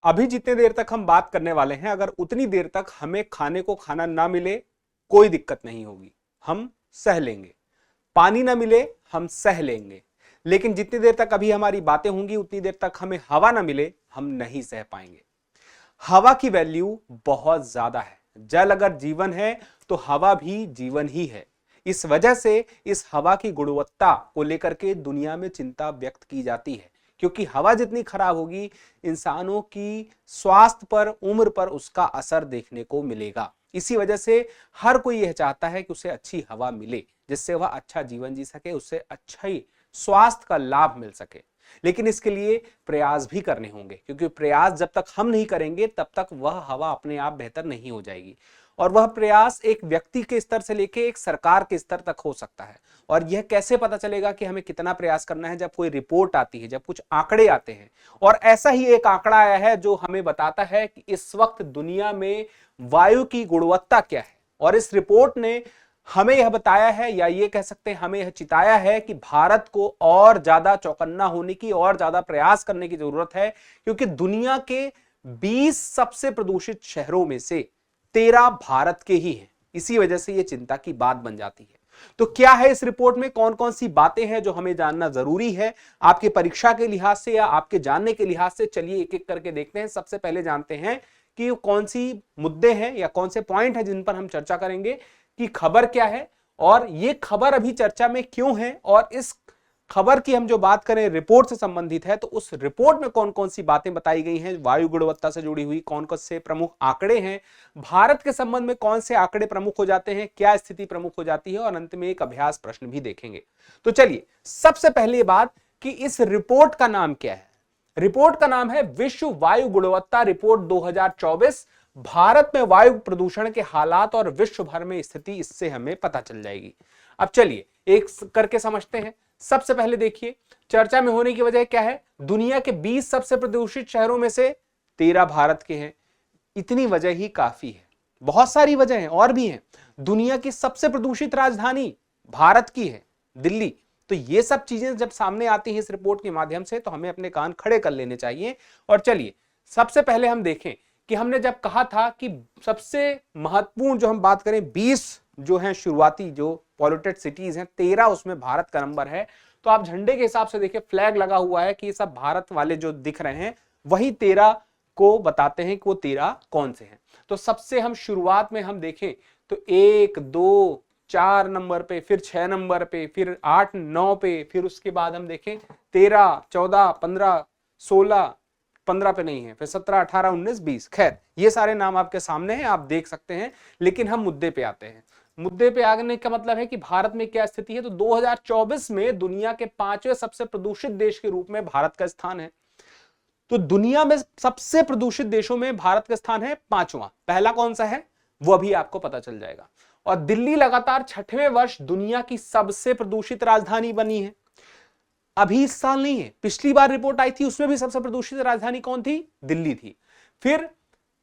अभी जितने देर तक हम बात करने वाले हैं, अगर उतनी देर तक हमें खाने को खाना ना मिले कोई दिक्कत नहीं होगी, हम सह लेंगे। पानी ना मिले हम सह लेंगे, लेकिन जितनी देर तक अभी हमारी बातें होंगी उतनी देर तक हमें हवा ना मिले हम नहीं सह पाएंगे। हवा की वैल्यू बहुत ज्यादा है। जल अगर जीवन है तो हवा भी जीवन ही है। इस वजह से इस हवा की गुणवत्ता को लेकर के दुनिया में चिंता व्यक्त की जाती है, क्योंकि हवा जितनी खराब होगी इंसानों की स्वास्थ्य पर, उम्र पर उसका असर देखने को मिलेगा। इसी वजह से हर कोई यह चाहता है कि उसे अच्छी हवा मिले, जिससे वह अच्छा जीवन जी सके, उससे अच्छा ही स्वास्थ्य का लाभ मिल सके। लेकिन इसके लिए प्रयास भी करने होंगे, क्योंकि प्रयास जब तक हम नहीं करेंगे तब तक वह हवा अपने आप बेहतर नहीं हो जाएगी। और वह प्रयास एक व्यक्ति के स्तर से लेके एक सरकार के स्तर तक हो सकता है। और यह कैसे पता चलेगा कि हमें कितना प्रयास करना है? जब कोई रिपोर्ट आती है, जब कुछ आंकड़े आते हैं। और ऐसा ही एक आंकड़ा आया है जो हमें बताता है कि इस वक्त दुनिया में वायु की गुणवत्ता क्या है। और इस रिपोर्ट ने हमें यह बताया है, या ये कह सकते हैं हमें यह चिताया है कि भारत को और ज्यादा चौकन्ना होने की, और ज्यादा प्रयास करने की जरूरत है, क्योंकि दुनिया के 20 सबसे प्रदूषित शहरों में से 13 भारत के ही हैं। इसी वजह से यह चिंता की बात बन जाती है। तो क्या है इस रिपोर्ट में, कौन कौन सी बातें हैं जो हमें जानना जरूरी है आपके परीक्षा के लिहाज से या आपके जानने के लिहाज से? चलिए एक एक करके देखते हैं। सबसे पहले जानते हैं कि कौन सी मुद्दे हैं या कौन से पॉइंट हैं जिन पर हम चर्चा करेंगे, कि खबर क्या है और ये खबर अभी चर्चा में क्यों है, और इस खबर की हम जो बात करें रिपोर्ट से संबंधित है, तो उस रिपोर्ट में कौन कौन सी बातें बताई गई हैं वायु गुणवत्ता से जुड़ी हुई, कौन कौन से प्रमुख आंकड़े हैं, भारत के संबंध में कौन से आंकड़े प्रमुख हो जाते हैं, क्या स्थिति प्रमुख हो जाती है, और अंत में एक अभ्यास प्रश्न भी देखेंगे। तो चलिए सबसे पहले बात कि इस रिपोर्ट का नाम क्या है। रिपोर्ट का नाम है विश्व वायु गुणवत्ता रिपोर्ट 2024। भारत में वायु प्रदूषण के हालात और विश्व भर में स्थिति, इससे हमें पता चल जाएगी। अब चलिए एक करके समझते हैं। सबसे पहले देखिए चर्चा में होने की वजह क्या है। दुनिया के 20 सबसे प्रदूषित शहरों में से 13 भारत के हैं। इतनी वजह ही काफी है, बहुत सारी वजह हैं और भी हैं। दुनिया की सबसे प्रदूषित राजधानी भारत की है, दिल्ली। तो ये सब चीजें जब सामने आती हैं इस रिपोर्ट के माध्यम से, तो हमें अपने कान खड़े कर लेने चाहिए। और चलिए सबसे पहले हम देखें कि हमने जब कहा था कि सबसे महत्वपूर्ण जो हम बात करें 20 जो हैं शुरुआती जो पॉल्यूटेड सिटीज हैं, 13 उसमें भारत का नंबर है। तो आप झंडे के हिसाब से देखिए फ्लैग लगा हुआ है कि ये सब भारत वाले जो दिख रहे हैं वही 13 को बताते हैं कि वो 13 कौन से हैं। तो सबसे हम शुरुआत में हम देखें तो 1, 2, 4 नंबर पे, फिर 6 नंबर पे, फिर 8, 9 पे, फिर उसके बाद हम देखें 13, 14, 15, 16, 15 पे नहीं है, फिर 17, 18, 19, 20। खैर ये सारे नाम आपके सामने हैं, आप देख सकते हैं। लेकिन हम मुद्दे पे आते हैं। मुद्दे पे आने का मतलब है कि भारत में क्या स्थिति है। तो 2024 में दुनिया के 5वें सबसे प्रदूषित देश के रूप में भारत का स्थान है। तो दुनिया में सबसे प्रदूषित देशों में भारत का स्थान है 5वां। पहला कौन सा है वो अभी आपको पता चल जाएगा। और दिल्ली लगातार 6वें वर्ष दुनिया की सबसे प्रदूषित राजधानी बनी है। अभी इस साल नहीं है, पिछली बार रिपोर्ट आई थी उसमें भी सबसे प्रदूषित राजधानी कौन थी? दिल्ली थी। फिर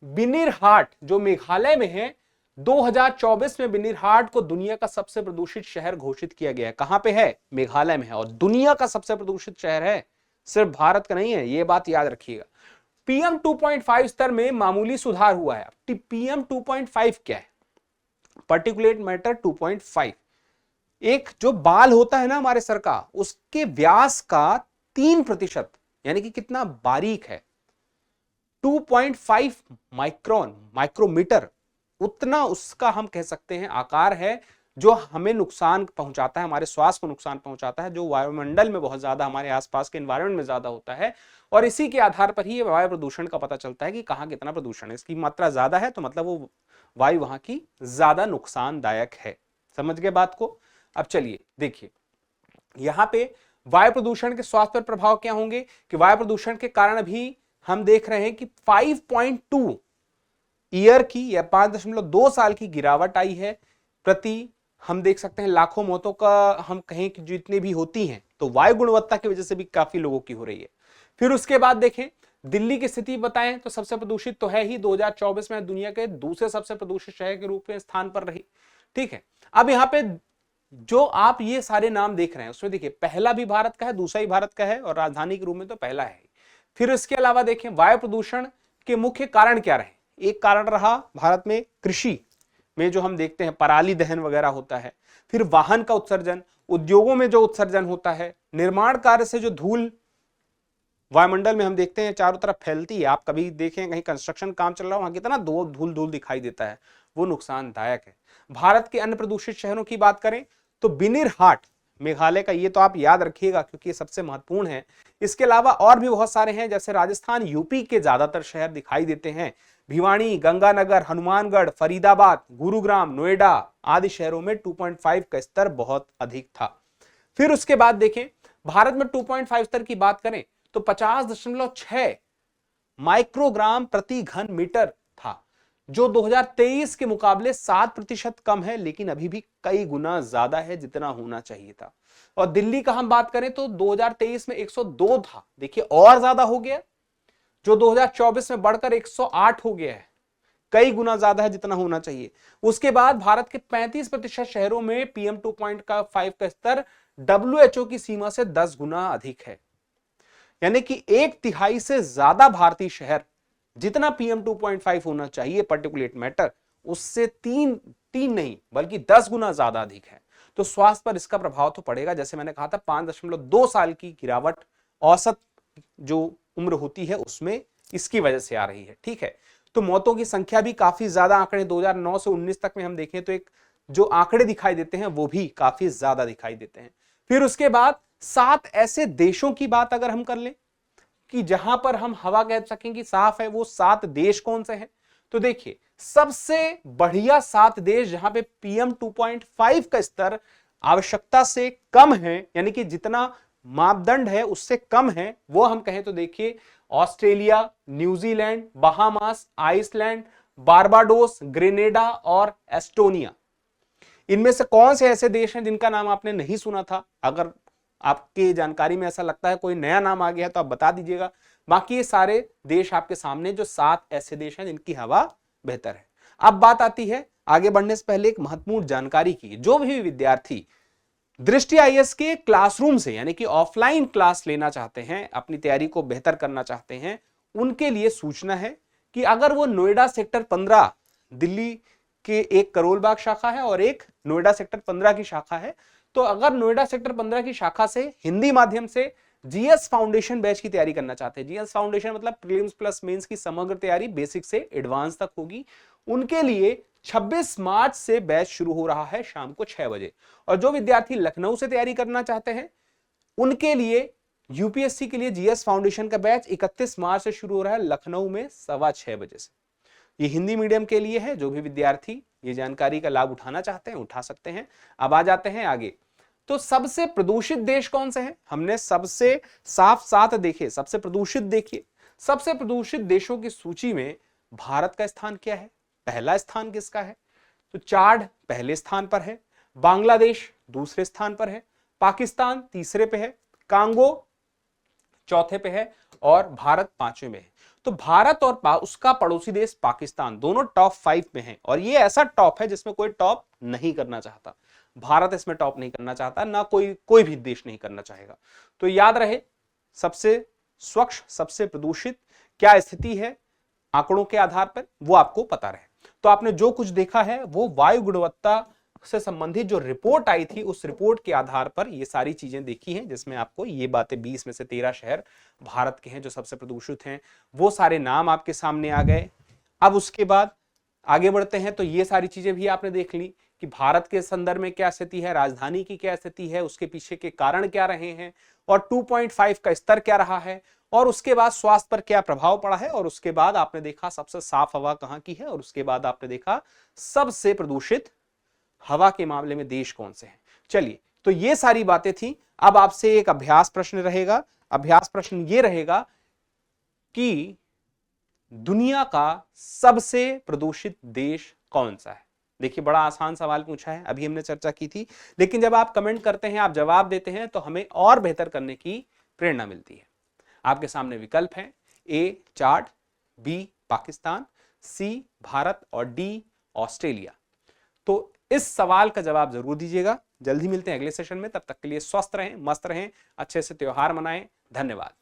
बिनिरहाट जो मेघालय में है, 2024 में बिनिरहाट को दुनिया का सबसे प्रदूषित शहर घोषित किया गया है। कहां पे है? मेघालय में है। और दुनिया का सबसे प्रदूषित शहर है, सिर्फ भारत का नहीं है, यह बात याद रखिएगा। PM 2.5 स्तर में मामूली सुधार हुआ है। PM 2.5 क्या है? Particulate matter 2.5। एक जो बाल होता है ना हमारे सर का, उसके व्यास का 3%, यानी कि कितना बारीक है, 2.5 माइक्रोन, माइक्रोमीटर, उतना उसका हम कह सकते हैं आकार है, जो हमें नुकसान पहुंचाता है, हमारे स्वास्थ्य को नुकसान पहुंचाता है, जो वायुमंडल में बहुत ज्यादा, हमारे आसपास के एनवायरनमेंट में ज्यादा होता है। और इसी के आधार पर ही वायु प्रदूषण का पता चलता है कि कहां कितना प्रदूषण है। इसकी मात्रा ज्यादा है तो मतलब वो वायु वहां की ज्यादा नुकसानदायक है। समझ गए बात को? अब चलिए देखिए यहां पे वायु प्रदूषण के स्वास्थ्य पर प्रभाव क्या होंगे। कि वायु प्रदूषण के कारण अभी हम देख रहे हैं कि 5.2 ईयर की या 5.2 साल की गिरावट आई है। प्रति हम देख सकते हैं लाखों मौतों का हम कहें कि जितने भी होती हैं, तो वायु गुणवत्ता की वजह से भी काफी लोगों की हो रही है। फिर उसके बाद देखें दिल्ली की स्थिति बताएं तो सबसे प्रदूषित तो है ही, 2024 में दुनिया के दूसरे सबसे प्रदूषित शहर के रूप में स्थान पर रही। ठीक है, अब यहाँ पे जो आप ये सारे नाम देख रहे हैं उसमें देखिए पहला भी भारत का है, दूसरा ही भारत का है, और राजधानी के रूप में तो पहला है। फिर इसके अलावा देखें वायु प्रदूषण के मुख्य कारण क्या रहे? एक कारण रहा भारत में कृषि में जो हम देखते हैं पराली दहन वगैरह होता है, फिर वाहन का उत्सर्जन, उद्योगों में जो उत्सर्जन होता है, निर्माण कार्य से जो धूल वायुमंडल में हम देखते हैं चारों तरफ फैलती है। आप कभी देखें कहीं कंस्ट्रक्शन काम चल रहा हो, वहां कितना धूल धूल दिखाई देता है, वो नुकसानदायक है। भारत के अन्य प्रदूषित शहरों की बात करें तो बिनिरहाट मेघालय का, ये तो आप याद रखिएगा क्योंकि ये सबसे महत्वपूर्ण है। इसके अलावा और भी बहुत सारे हैं, जैसे राजस्थान, यूपी के ज्यादातर शहर दिखाई देते हैं। भिवानी, गंगानगर, हनुमानगढ़, फरीदाबाद, गुरुग्राम, नोएडा आदि शहरों में 2.5 का स्तर बहुत अधिक था। फिर उसके बाद देखें भारत में 2.5 स्तर की बात करें तो 50.6 माइक्रोग्राम प्रति घन मीटर था, जो 2023 के मुकाबले 7% कम है, लेकिन अभी भी कई गुना ज्यादा है जितना होना चाहिए था। और दिल्ली का हम बात करें तो 2023 में 102 था, देखिए और ज्यादा हो गया, जो 2024 में बढ़कर 108 हो गया है, कई गुना ज्यादा है जितना होना चाहिए। उसके बाद भारत के 35% शहरों में PM 2.5 का स्तर WHO की सीमा से 10 गुना अधिक है, यानी कि 1/3 से ज्यादा भारतीय शहर जितना PM 2.5 होना चाहिए पार्टिकुलेट मैटर, उससे तीन नहीं बल्कि 10 गुना ज्यादा अधिक है। तो स्वास्थ्य पर इसका प्रभाव तो पड़ेगा। जैसे मैंने कहा था 5.2 साल की गिरावट औसत जो उम्र होती है उसमें इसकी वजह से आ रही है। ठीक है, तो मौतों की संख्या भी काफी ज्यादा, आंकड़े 2009 से 19 तक में हम देखें तो एक जो आंकड़े दिखाई देते हैं वो भी काफी ज्यादा दिखाई देते हैं। फिर उसके बाद 7 ऐसे देशों की बात अगर हम कर लें कि जहां पर हम हवा कह सकें कि साफ है, वो 7 देश कौन से हैं? तो देखिए सबसे बढ़िया 7 देश जहां पे PM 2.5 का स्तर आवश्यकता से कम है, यानी कि जितना मापदंड है उससे कम है, वो हम कहें तो देखिए Australia, New Zealand, Bahamas, Iceland, Barbados, Grenada और एस्टोनिया। इनमें से कौन से ऐसे देश हैं जिनका नाम आपने नहीं सुना था? अगर आपकी जानकारी में ऐसा लगता है कोई नया नाम आ गया है तो आप बता दीजिएगा। बाकी ये सारे देश आपके सामने जो 7 ऐसे देश हैं जिनकी हवा बेहतर है। अब बात आती है आगे बढ़ने से पहले एक महत्वपूर्ण जानकारी की। जो भी विद्यार्थी दृष्टि IAS के क्लासरूम से यानी कि ऑफलाइन क्लास लेना चाहते हैं, अपनी तैयारी को बेहतर करना चाहते हैं, उनके लिए सूचना है कि अगर वो नोएडा सेक्टर 15, दिल्ली के एक करोल बाग शाखा है और एक नोएडा सेक्टर 15 की शाखा है, तो अगर नोएडा सेक्टर 15 की शाखा से हिंदी माध्यम से GS फाउंडेशन बैच की तैयारी करना चाहते हैं, GS फाउंडेशन मतलब प्रीलिम्स प्लस मेंस की समग्र तैयारी बेसिक से एडवांस तक होगी, उनके लिए 26 मार्च से बैच शुरू हो रहा है शाम को 6 बजे। और जो विद्यार्थी लखनऊ से तैयारी करना चाहते हैं उनके लिए UPSC के लिए GS फाउंडेशन का बैच 31 मार्च से शुरू हो रहा है लखनऊ में 6:15 बजे से। ये हिंदी मीडियम के लिए है, जो भी विद्यार्थी ये जानकारी का लाभ उठाना चाहते हैं उठा सकते हैं। अब आ जाते हैं आगे, तो सबसे प्रदूषित देश कौन से हैं? हमने सबसे साफ 7 देखे, सबसे प्रदूषित देखिए। सबसे प्रदूषित देशों की सूची में भारत का स्थान क्या है? पहला स्थान किसका है? तो चाड पहले स्थान पर है, बांग्लादेश दूसरे स्थान पर है, पाकिस्तान तीसरे पे है, कांगो चौथे पे है और भारत 5वें में है। तो भारत और उसका पड़ोसी देश पाकिस्तान दोनों टॉप 5 में हैं, और ये ऐसा टॉप है जिसमें कोई टॉप नहीं करना चाहता। भारत इसमें टॉप नहीं करना चाहता, ना कोई भी देश नहीं करना चाहेगा। तो याद रहे सबसे स्वच्छ, सबसे प्रदूषित क्या स्थिति है आंकड़ों के आधार पर वो आपको पता रहे। तो आपने जो कुछ देखा है वो वायु गुणवत्ता से संबंधित जो रिपोर्ट आई थी उस रिपोर्ट के आधार पर ये सारी चीजें देखी हैं, जिसमें आपको ये बातें 20 में से 13 शहर भारत के हैं जो सबसे प्रदूषित हैं, वो सारे नाम आपके सामने आ गए। अब उसके बाद आगे बढ़ते हैं तो ये सारी चीजें भी आपने देख ली कि भारत के संदर्भ में क्या स्थिति है, राजधानी की क्या स्थिति है, उसके पीछे के कारण क्या रहे हैं, और 2.5 का स्तर क्या रहा है, और उसके बाद स्वास्थ्य पर क्या प्रभाव पड़ा है, और उसके बाद आपने देखा सबसे साफ हवा कहां की है, और उसके बाद आपने देखा सबसे प्रदूषित हवा के मामले में देश कौन से हैं। चलिए, तो ये सारी बातें थी। अब आपसे एक अभ्यास प्रश्न रहेगा। अभ्यास प्रश्न ये रहेगा कि दुनिया का सबसे प्रदूषित देश कौन सा है। देखिए बड़ा आसान सवाल पूछा है, अभी हमने चर्चा की थी, लेकिन जब आप कमेंट करते हैं, आप जवाब देते हैं तो हमें और बेहतर करने की प्रेरणा मिलती है। आपके सामने विकल्प हैं, A Chad, B Pakistan, C Bharat और D ऑस्ट्रेलिया। तो इस सवाल का जवाब जरूर दीजिएगा। जल्दी मिलते हैं अगले सेशन में, तब तक के लिए स्वस्थ रहें, मस्त रहें, अच्छे से त्योहार मनाएं। धन्यवाद।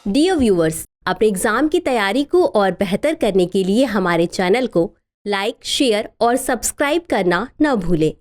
डियर व्यूअर्स, अपने एग्जाम की तैयारी को और बेहतर करने के लिए हमारे चैनल को लाइक, शेयर और सब्सक्राइब करना न भूलें।